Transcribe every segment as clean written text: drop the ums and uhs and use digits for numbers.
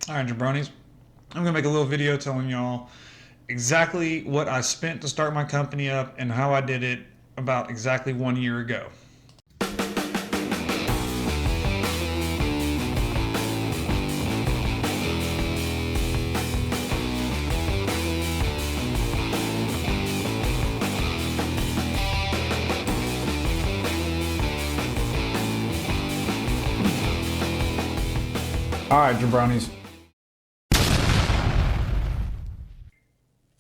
All right, jabronis. I'm gonna make a little video telling y'all exactly what I spent to start my company up and how I did it about exactly 1 year ago. All right, jabronis.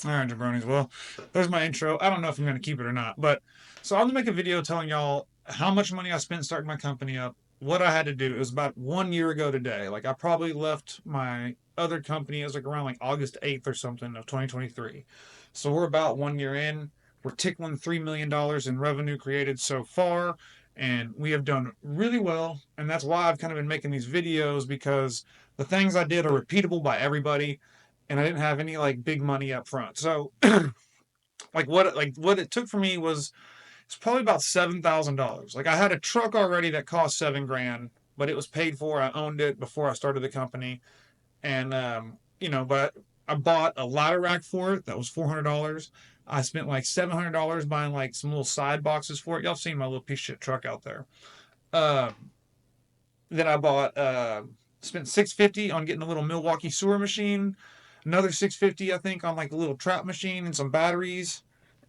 All right, jabronis. Well, there's my intro. I don't know if I'm gonna keep it or not, but so I'm gonna make a video telling y'all how much money I spent starting my company up, what I had to do. It was about 1 year ago today. Like I probably left my other company. It was like around like August 8th or something of 2023. So we're about 1 year in. We're tickling $3 million in revenue created so far, and we have done really well. And that's why I've kind of been making these videos because the things I did are repeatable by everybody, and I didn't have any like big money up front. So like what it took for me was it's probably about $7,000. Like I had a truck already that cost 7 grand, but it was paid for. I owned it before I started the company, and but I bought a ladder rack for it that was $400. I spent like $700 buying like some little side boxes for it. Y'all seen my little piece of shit truck out there. Um, then I bought spent 650 on getting a little Milwaukee sewer machine, another 650 I think on like a little trap machine and some batteries.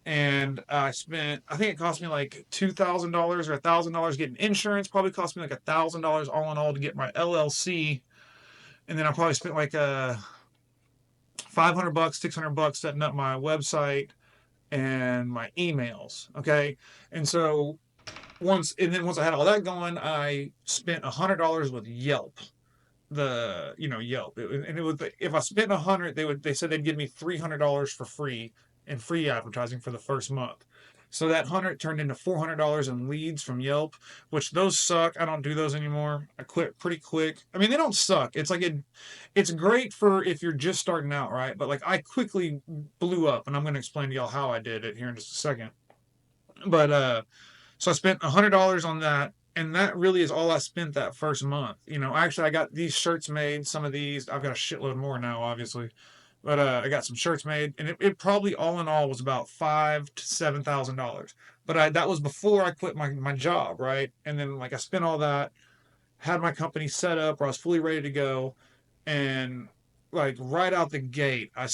And I think it cost me like $2,000 or $1,000 getting insurance. Probably cost me like $1,000 all in all to get my LLC. And then I probably spent like 500 bucks, $600 setting up my website and my emails. Okay, and so once I had all that going, I spent $100 with Yelp. Yelp, and it was if I spent 100, they said they'd give me $300 for free and free advertising for the first month. So that 100 turned into $400 in leads from Yelp, which those suck. I don't do those anymore. I quit pretty quick. I mean, they don't suck. It's great for if you're just starting out, right? But like I quickly blew up, and I'm going to explain to y'all how I did it here in just a second. But so I spent $100 on that, and that really is all I spent that first month. Actually, I got these shirts made. Some of these, I've got a shitload more now, obviously, but I got some shirts made, and it probably all in all was about $5,000 to $7,000. But that was before I quit my job, right? And then like I spent all that, had my company set up where I was fully ready to go, and like right out the gate, I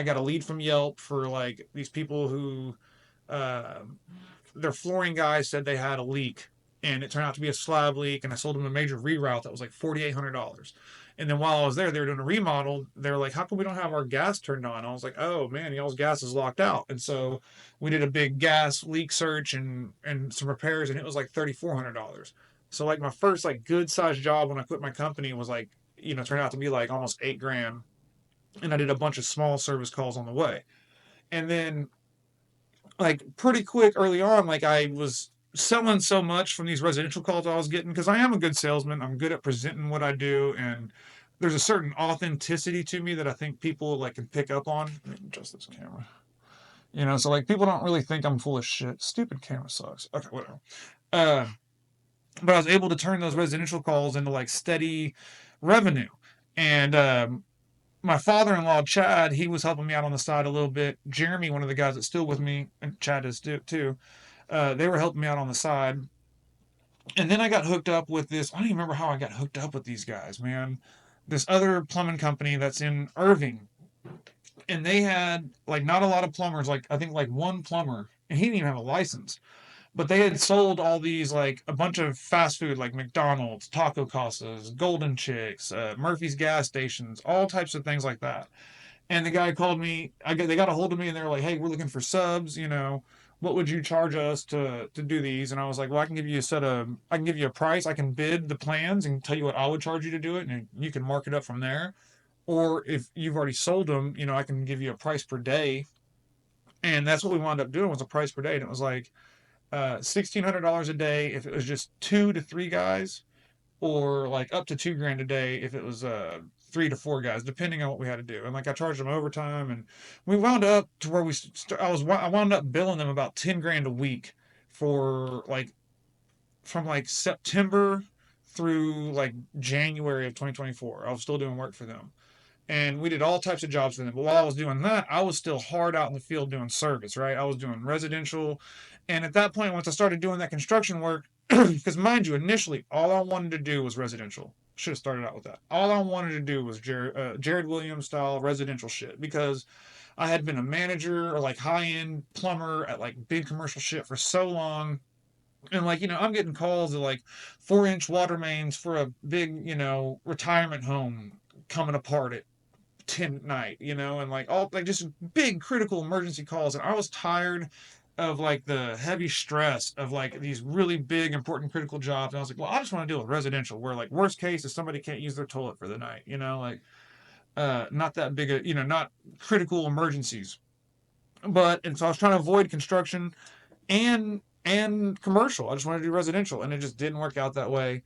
got a lead from Yelp for like these people who uh, their flooring guy said they had a leak, and it turned out to be a slab leak, and I sold them a major reroute that was like $4,800. And then while I was there, they were doing a remodel. They were like, "How come we don't have our gas turned on?" I was like, "Oh man, y'all's gas is locked out." And so we did a big gas leak search and some repairs, and it was like $3,400. So like my first like good sized job when I quit my company was like turned out to be like almost 8 grand, and I did a bunch of small service calls on the way. And then like pretty quick early on, like I was selling so much from these residential calls I was getting because I am a good salesman. I'm good at presenting what I do, and there's a certain authenticity to me that I think people like can pick up on. Let me adjust this camera. So like people don't really think I'm full of shit. Stupid camera sucks. Okay, whatever. Uh, but I was able to turn those residential calls into like steady revenue, and my father-in-law Chad, he was helping me out on the side a little bit. Jeremy, one of the guys that's still with me, and Chad is too. They were helping me out on the side, and then I got hooked up with this. I don't even remember how I got hooked up with these guys, man. This other plumbing company that's in Irving, and they had like not a lot of plumbers. Like I think like one plumber, and he didn't even have a license. But they had sold all these like a bunch of fast food like McDonald's, Taco Casas, Golden Chicks, Murphy's gas stations, all types of things like that. And the guy called me. They got a hold of me, and they were like, "Hey, we're looking for subs. What would you charge us to do these?" And I was like, "Well, I can give you a price. I can bid the plans and tell you what I would charge you to do it, and you can mark it up from there. Or if you've already sold them, I can give you a price per day." And that's what we wound up doing was a price per day, and it was like $1,600 a day if it was just 2 to 3 guys, or like up to 2 grand a day if it was 3 to 4 guys, depending on what we had to do. And like I charged them overtime, and we wound up to where I wound up billing them about 10 grand a week for like from like September through like January of 2024. I was still doing work for them. And we did all types of jobs for them. But while I was doing that, I was still hard out in the field doing service, right? I was doing residential. And at that point, once I started doing that construction work, because mind you, initially, all I wanted to do was residential. Should have started out with that. All I wanted to do was Jared Williams style residential shit because I had been a manager or like high end plumber at like big commercial shit for so long. And like, I'm getting calls of like 4-inch water mains for a big, retirement home coming apart at 10 at night, and like all like just big critical emergency calls. And I was tired of like the heavy stress of like these really big, important, critical jobs. And I was like, well, I just want to deal with residential where like worst case is somebody can't use their toilet for the night, like not that big a, not critical emergencies. And so I was trying to avoid construction and commercial. I just wanted to do residential and it just didn't work out that way.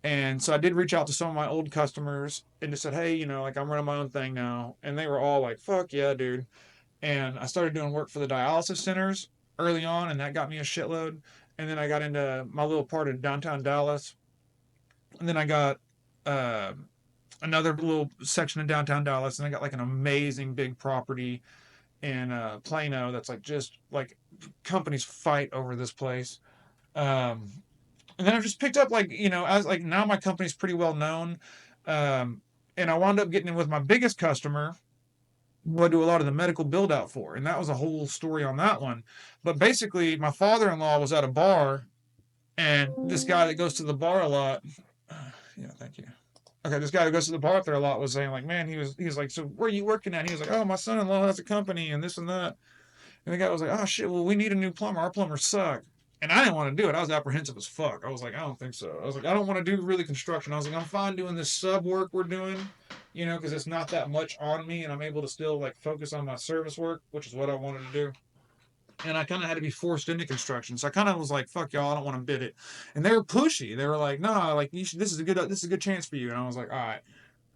And so I did reach out to some of my old customers and just said, hey, like I'm running my own thing now. And they were all like, fuck yeah, dude. And I started doing work for the dialysis centers early on, and that got me a shitload. And then I got into my little part in downtown Dallas. And then I got uh, another little section in downtown Dallas. And I got like an amazing big property in Plano that's like just like companies fight over this place. Um, and then I've just picked up like as like now my company's pretty well known, um, and I wound up getting in with my biggest customer, who I do a lot of the medical build out for, and that was a whole story on that one. But basically, my father-in-law was at a bar, and this guy that goes to the bar a lot, yeah, thank you. Okay, this guy that goes to the bar up there a lot was saying like, man, he was like, so where are you working at? And he was like, oh, my son-in-law has a company and this and that. And the guy was like, oh shit, well, we need a new plumber. Our plumbers suck. And I didn't want to do it. I was apprehensive as fuck. I was like, I don't think so. I was like, I don't want to do really construction. I was like, I'm fine doing this sub work we're doing, because it's not that much on me and I'm able to still like focus on my service work, which is what I wanted to do. And I kind of had to be forced into construction. So I kind of was like, fuck y'all, I don't want to bid it. And they were pushy. They were like, nah, like you should, this is a good chance for you. And I was like, all right.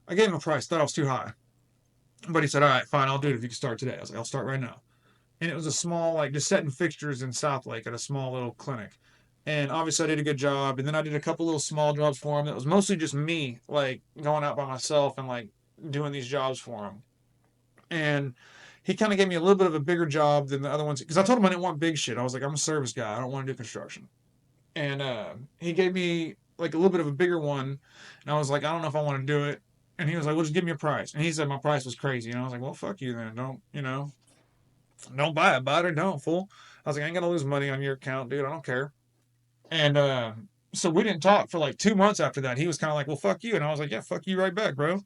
I gave him a price, thought I was too high. But he said, all right, fine, I'll do it if you can start today. I was like, I'll start right now. And it was a small, like just setting fixtures in South Lake at a small little clinic. And obviously I did a good job. And then I did a couple little small jobs for him. That was mostly just me, like going out by myself and like doing these jobs for him. And he kind of gave me a little bit of a bigger job than the other ones because I told him I didn't want big shit. I was like, I'm a service guy. I don't want to do construction. And he gave me like a little bit of a bigger one. And I was like, I don't know if I want to do it. And he was like, well, just give me a price. And he said my price was crazy. And I was like, well, fuck you then. Don't buy it. Buy it or don't, fool. I was like, I ain't gonna lose money on your account, dude. I don't care. And so we didn't talk for like 2 months after that. He was kind of like, well, fuck you. And I was like, yeah, fuck you right back, bro.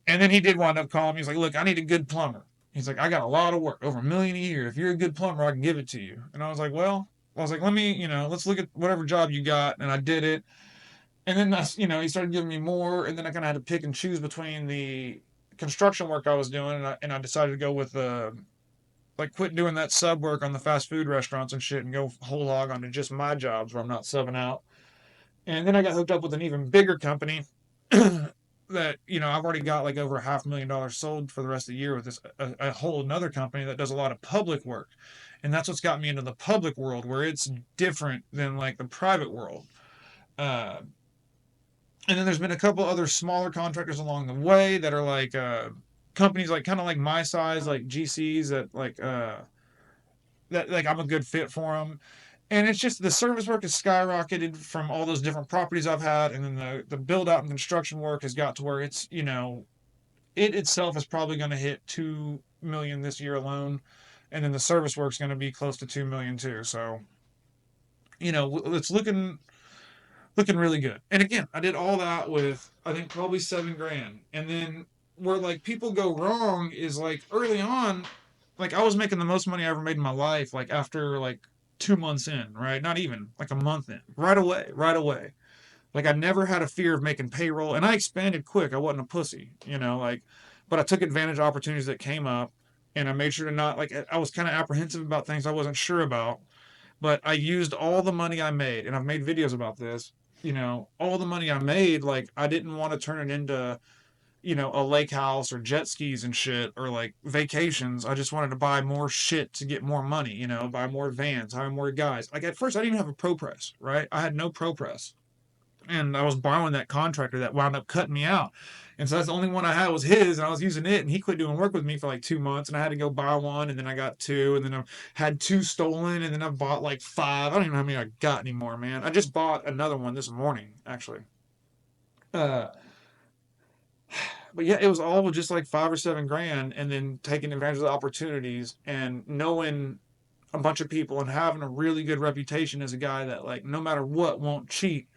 And then he did wind up calling me. He's like, look, I need a good plumber. He's like, I got a lot of work, over $1 million a year. If you're a good plumber, I can give it to you. And I was like, well, let me, let's look at whatever job you got. And I did it. And then that's, he started giving me more. And then I kind of had to pick and choose between the construction work I was doing. And I decided to go with like quit doing that sub work on the fast food restaurants and shit and go whole hog onto just my jobs where I'm not subbing out. And then I got hooked up with an even bigger company that, I've already got like over $500,000 sold for the rest of the year with a whole another company that does a lot of public work. And that's what's got me into the public world where it's different than like the private world. Uh, and then there's been a couple other smaller contractors along the way that are like companies like kind of like my size, like GCs that like I'm a good fit for them. And it's just the service work has skyrocketed from all those different properties I've had, and then the build out and construction work has got to where it's it itself is probably going to hit 2 million this year alone, and then the service work's going to be close to 2 million too. So it's looking really good. And again, I did all that with I think probably 7 grand, and then where like people go wrong is like early on, like I was making the most money I ever made in my life, like after like 2 months in, right? Not even like a month in, right away, right away. Like I never had a fear of making payroll, and I expanded quick. I wasn't a pussy, like, but I took advantage of opportunities that came up, and I made sure to not like I was kind of apprehensive about things I wasn't sure about, but I used all the money I made, and I've made videos about this. All the money I made, like I didn't want to turn it into a lake house or jet skis and shit or like vacations. I just wanted to buy more shit to get more money, buy more vans, hire more guys. Like at first I didn't even have a pro press, right? I had no pro press. and I was borrowing that contractor that wound up cutting me out. And so that's the only one I had was his, and I was using it, and he quit doing work with me for like 2 months, and I had to go buy one, and then I got two, and then I had two stolen, and then I bought like five. I don't even know how many I got anymore, man. I just bought another one this morning, actually. Uh, but yeah, it was all just like 5 or 7 grand, and then taking advantage of the opportunities and knowing a bunch of people and having a really good reputation as a guy that like no matter what won't cheat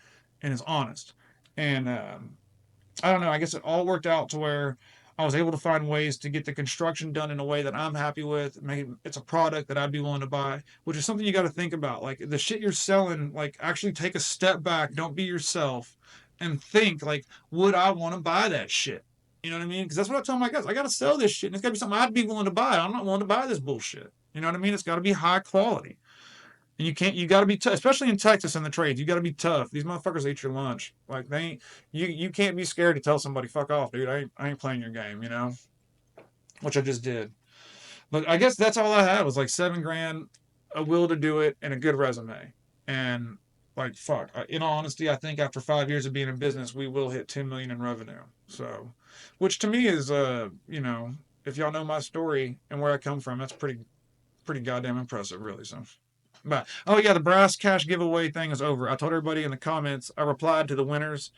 and is honest. And I don't know. I guess it all worked out to where I was able to find ways to get the construction done in a way that I'm happy with. Make it's a product that I'd be willing to buy, which is something you got to think about. Like the shit you're selling, like actually take a step back. Don't be yourself, and think like, would I want to buy that shit? You know what I mean? Because that's what I tell my guys. I got to sell this shit, and it's got to be something I'd be willing to buy. I'm not willing to buy this bullshit. You know what I mean? It's got to be high quality. And you can't. You got to be tough, especially in Texas in the trades. You got to be tough. These motherfuckers eat your lunch. Like they ain't. You can't be scared to tell somebody fuck off, dude. I ain't playing your game. You know, which I just did. But I guess that's all I had was like 7 grand, a will to do it, and a good resume. And like fuck, in all honesty, I think after 5 years of being in business, we will hit 10 million in revenue. So, which to me is if y'all know my story and where I come from, that's pretty goddamn impressive, really. So. But oh yeah, the brass cash giveaway thing is over. I told everybody in the comments. I replied to the winners.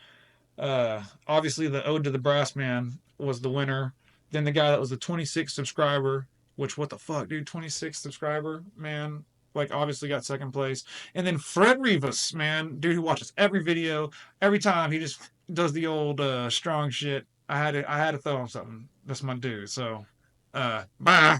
Obviously, the Ode to the Brass Man was the winner. Then the guy that was the 26th subscriber, which what the fuck, dude, 26th subscriber, man, like obviously got second place. And then Fred Rivas, man, dude who watches every video, every time he just does the old strong shit. I had to throw him something. That's my dude. So, bye.